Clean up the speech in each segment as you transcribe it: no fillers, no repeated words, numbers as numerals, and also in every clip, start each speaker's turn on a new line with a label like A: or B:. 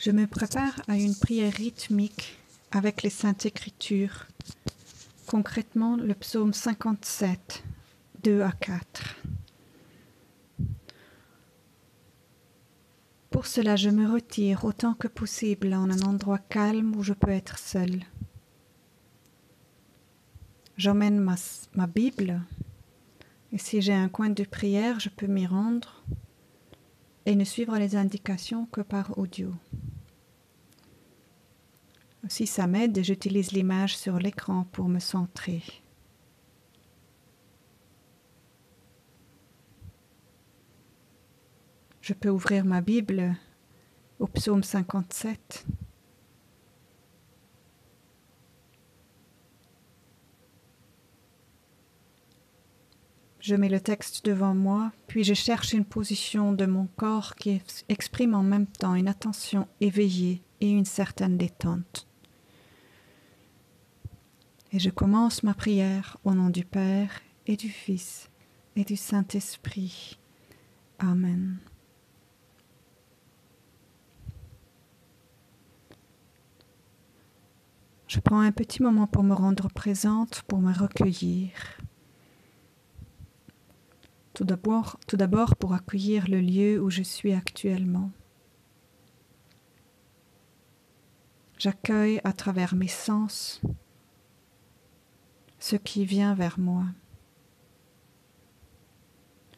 A: Je me prépare à une prière rythmique avec les Saintes Écritures, concrètement le psaume 57, 2 à 4. Pour cela, je me retire autant que possible en un endroit calme où je peux être seule. J'emmène ma Bible et si j'ai un coin de prière, je peux m'y rendre et ne suivre les indications que par audio. Si ça m'aide, j'utilise l'image sur l'écran pour me centrer. Je peux ouvrir ma Bible au psaume 57. Je mets le texte devant moi, puis je cherche une position de mon corps qui exprime en même temps une attention éveillée et une certaine détente. Et je commence ma prière au nom du Père et du Fils et du Saint-Esprit. Amen. Je prends un petit moment pour me rendre présente, pour me recueillir. Tout d'abord pour accueillir le lieu où je suis actuellement. J'accueille à travers mes sens ce qui vient vers moi,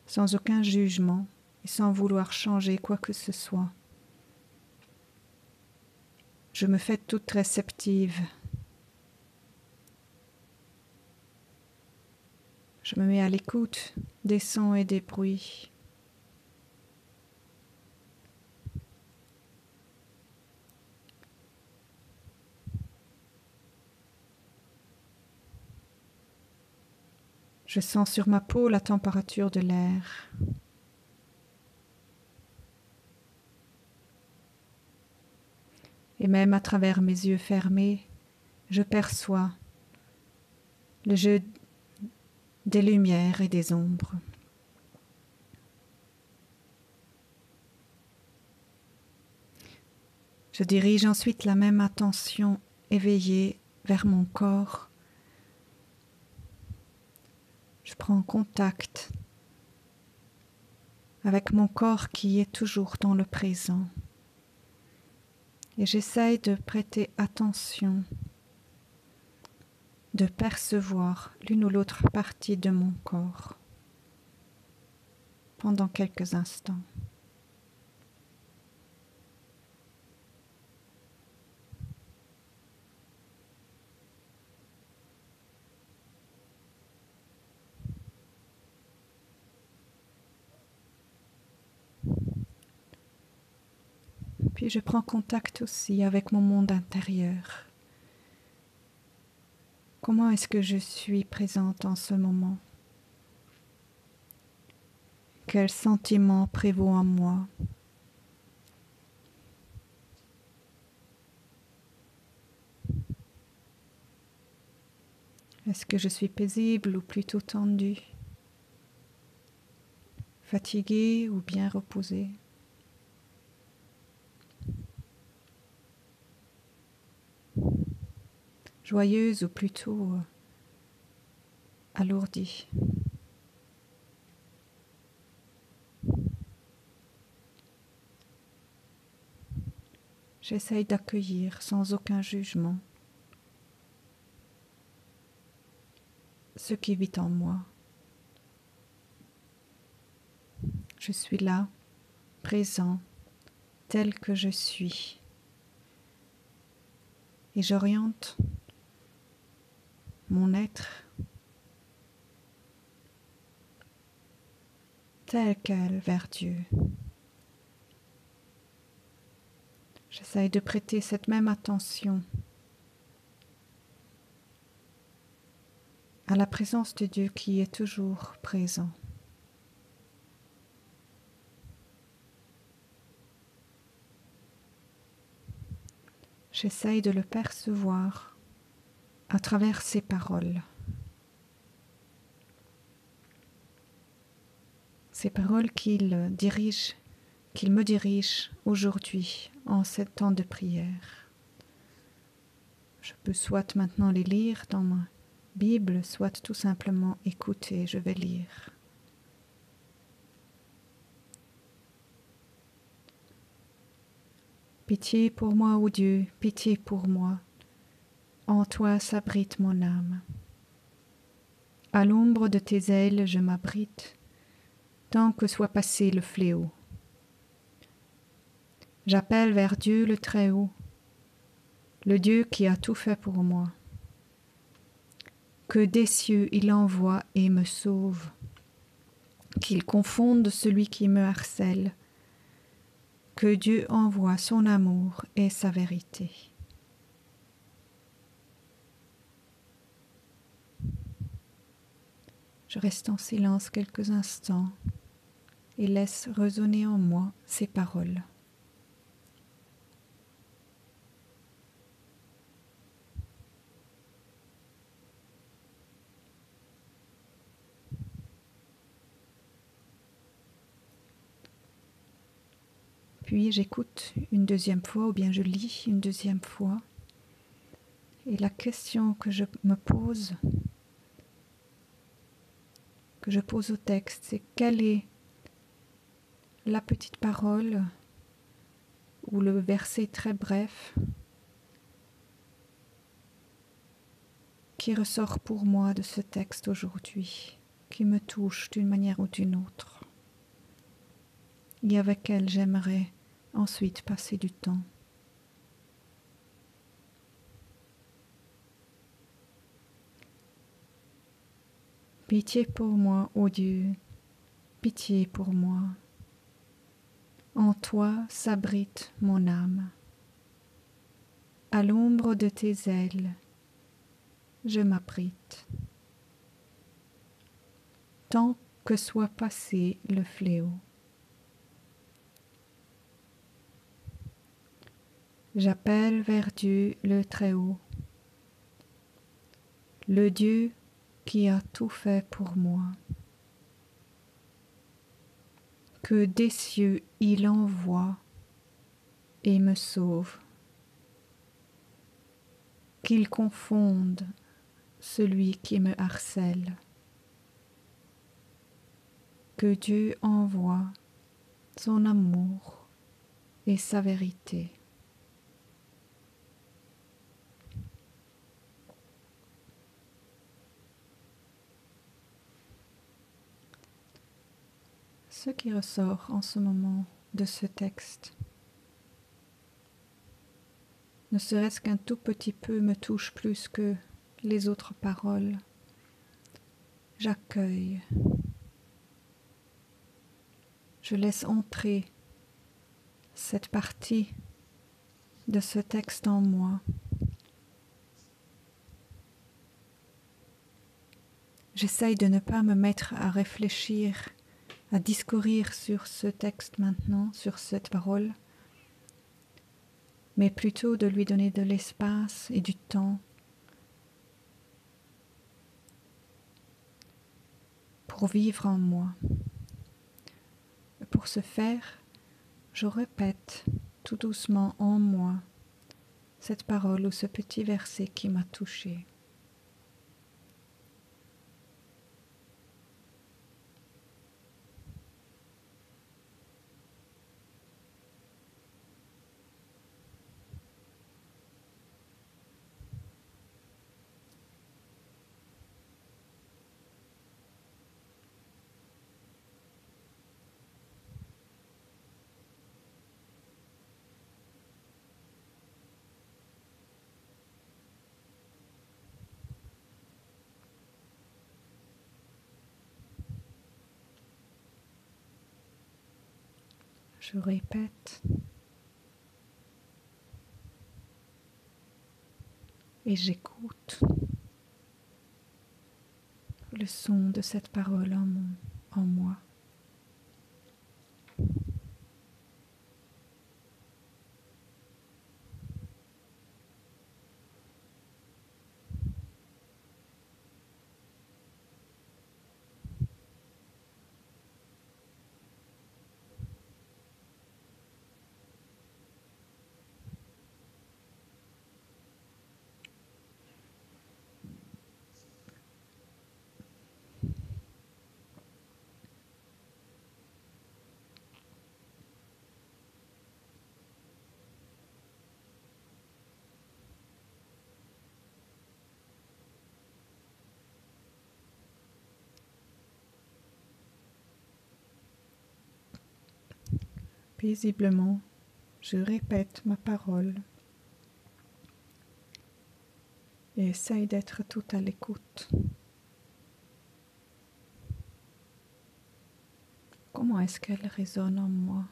A: sans aucun jugement et sans vouloir changer quoi que ce soit. Je me fais toute réceptive. Je me mets à l'écoute des sons et des bruits. Je sens sur ma peau la température de l'air. Et même à travers mes yeux fermés, je perçois le jeu des lumières et des ombres. Je dirige ensuite la même attention éveillée vers mon corps. Je prends contact avec mon corps qui est toujours dans le présent. Et j'essaye de prêter attention, de percevoir l'une ou l'autre partie de mon corps pendant quelques instants. Puis je prends contact aussi avec mon monde intérieur. Comment est-ce que je suis présente en ce moment? Quel sentiment prévaut en moi? Est-ce que je suis paisible ou plutôt tendue? Fatiguée ou bien reposée? Joyeuse ou plutôt alourdie? J'essaye d'accueillir sans aucun jugement ce qui vit en moi. Je suis là, présent, tel que je suis. Et j'oriente mon être tel quel vers Dieu. J'essaye de prêter cette même attention à la présence de Dieu qui est toujours présent. J'essaye de le percevoir à travers ses paroles. Ces paroles qu'il dirige qu'il me dirige aujourd'hui en ce temps de prière. Je peux soit maintenant les lire dans ma Bible, soit tout simplement écouter, je vais lire. Pitié pour moi, ô Dieu, pitié pour moi. En toi s'abrite mon âme. À l'ombre de tes ailes je m'abrite, tant que soit passé le fléau. J'appelle vers Dieu le Très-Haut, le Dieu qui a tout fait pour moi. Que des cieux il envoie et me sauve, qu'il confonde celui qui me harcèle, que Dieu envoie son amour et sa vérité. Je reste en silence quelques instants et laisse résonner en moi ces paroles. Puis j'écoute une deuxième fois ou bien je lis une deuxième fois. Et la question que je me pose, que je pose au texte, c'est quelle est la petite parole ou le verset très bref qui ressort pour moi de ce texte aujourd'hui, qui me touche d'une manière ou d'une autre, et avec elle j'aimerais ensuite passer du temps. Pitié pour moi, ô Dieu, pitié pour moi. En toi s'abrite mon âme. À l'ombre de tes ailes, je m'abrite. Tant que soit passé le fléau. J'appelle vers Dieu le Très-Haut, le Dieu qui a tout fait pour moi. Que des cieux il envoie et me sauve, qu'il confonde celui qui me harcèle, que Dieu envoie son amour et sa vérité. Ce qui ressort en ce moment de ce texte, ne serait-ce qu'un tout petit peu, me touche plus que les autres paroles. J'accueille. Je laisse entrer cette partie de ce texte en moi. J'essaye de ne pas me mettre à réfléchir, à discourir sur ce texte maintenant, sur cette parole, mais plutôt de lui donner de l'espace et du temps pour vivre en moi. Pour ce faire, je répète tout doucement en moi cette parole ou ce petit verset qui m'a touchée. Je répète et j'écoute le son de cette parole en moi. Paisiblement, je répète ma parole et essaye d'être tout à l'écoute. Comment est-ce qu'elle résonne en moi?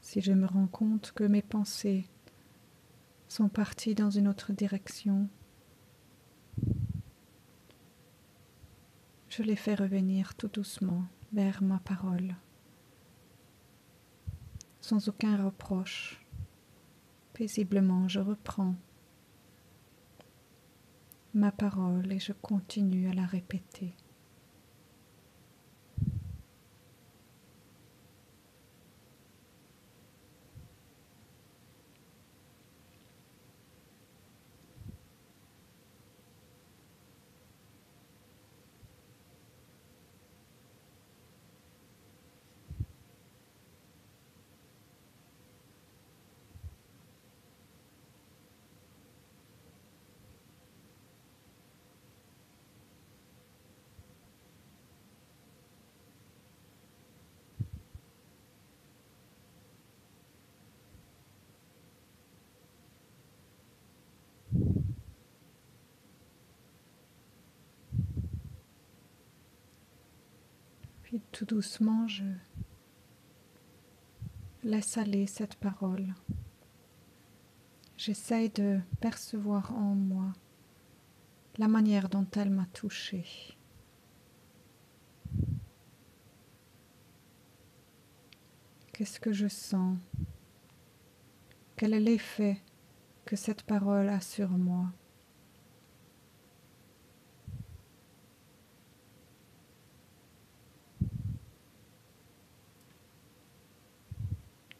A: Si je me rends compte que mes pensées sont parties dans une autre direction, je les fais revenir tout doucement vers ma parole, sans aucun reproche. Paisiblement, je reprends ma parole et je continue à la répéter. Puis tout doucement, je laisse aller cette parole. J'essaye de percevoir en moi la manière dont elle m'a touchée. Qu'est-ce que je sens? Quel est l'effet que cette parole a sur moi?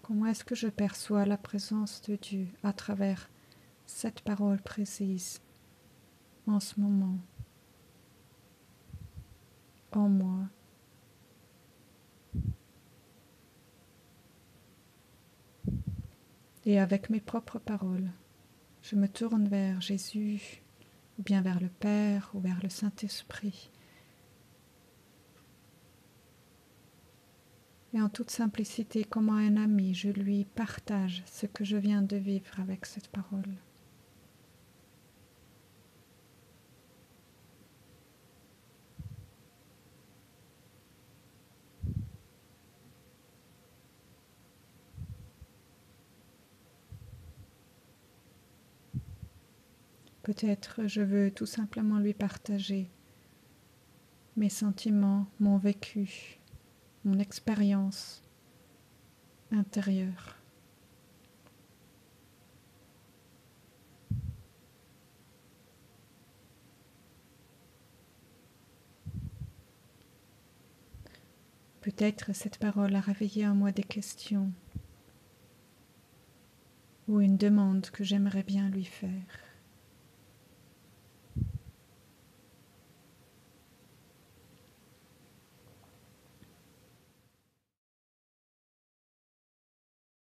A: Comment est-ce que je perçois la présence de Dieu à travers cette parole précise en ce moment, en moi? Et avec mes propres paroles, je me tourne vers Jésus, ou bien vers le Père, ou vers le Saint-Esprit. Et en toute simplicité, comme un ami, je lui partage ce que je viens de vivre avec cette parole. Peut-être je veux tout simplement lui partager mes sentiments, mon vécu, mon expérience intérieure. Peut-être cette parole a réveillé en moi des questions ou une demande que j'aimerais bien lui faire.